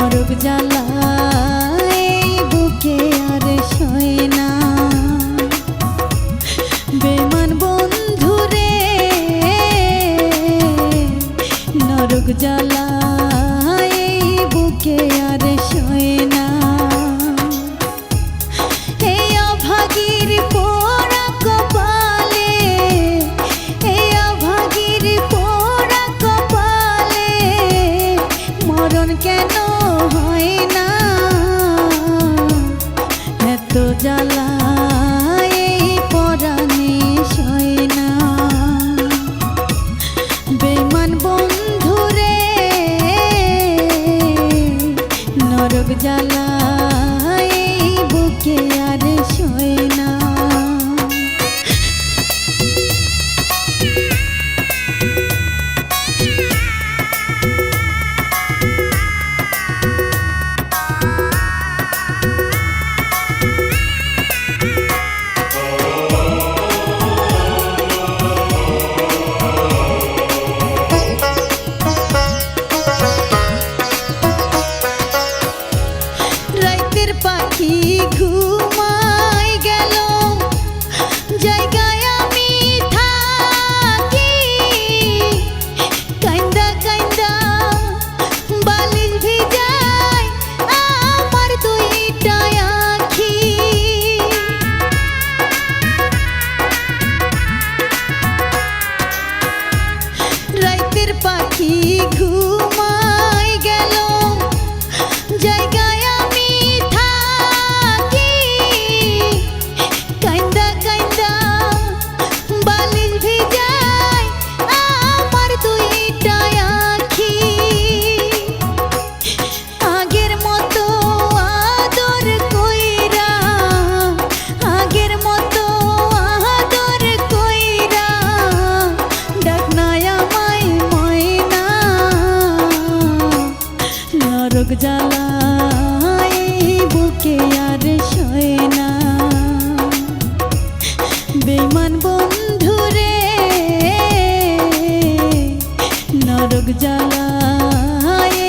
নরক জ্বালা এই বুকে আর সয় না। বেমান বন্ধুরে নরক জ্বালা এই বুকে আর সয় না। এই অভাগীর পোড়া কপালে, এই অভাগীর পোড়া কপালে মরণ কেন হয় না? এত জ্বালা এই পরাণে সয় না। বেমান বন্ধুরে নরক জ্বালা এই বুকে আর সয় না। রাইতের পাখি ঘুমাই গেল, জায়গায় আমি থাকি। কাইন্দা কাইন্দা বালিশ ভিজাই আমার দুইটা আখি। রাইতের পাখি ঘুমাই গেল, জায়গায় আমি থাকি। কাইন্দা কাইন্দা বালিশ ভিজাই আমার দুইটা আখি। আগের মতো আদর কইরা, আগের মতো আদর কইরা ডাক নাই আমায় ময়না। নরক জ্বালা এই বুকে আর সয় না। বেমান বন্ধুরে নরক জ্বালা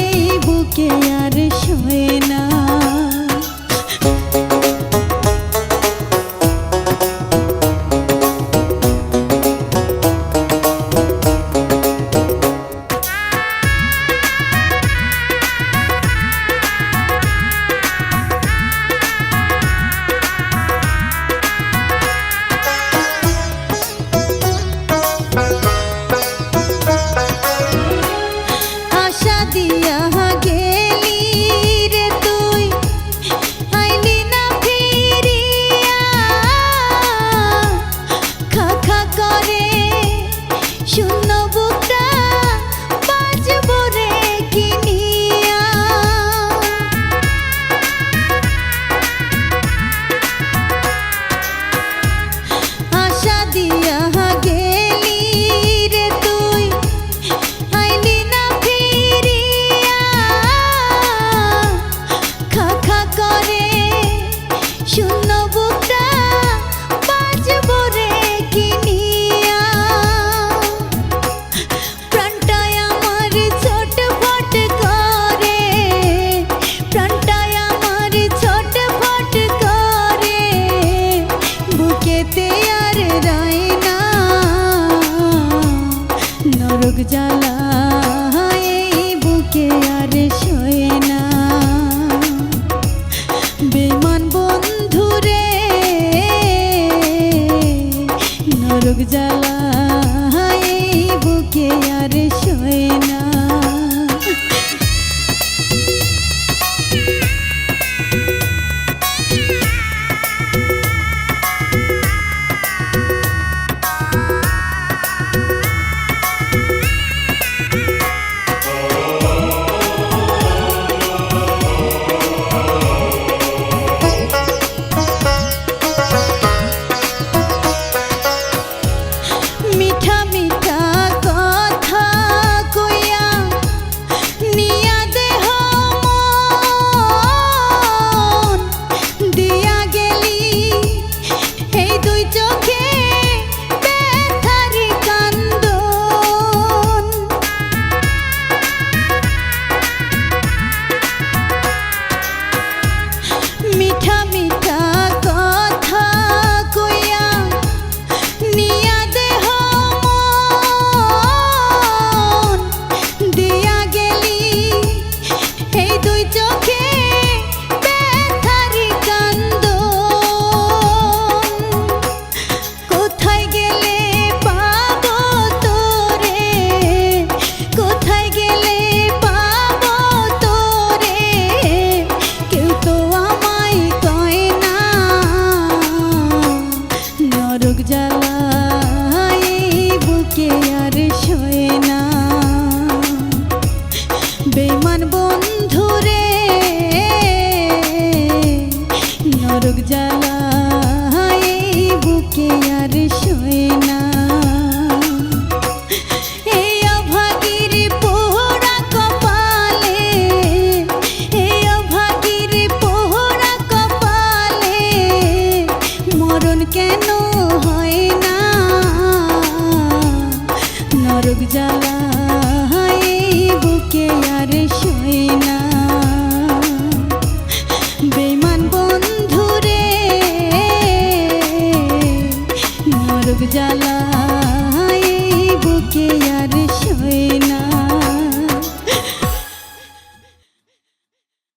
এই বুকে আর সয় না।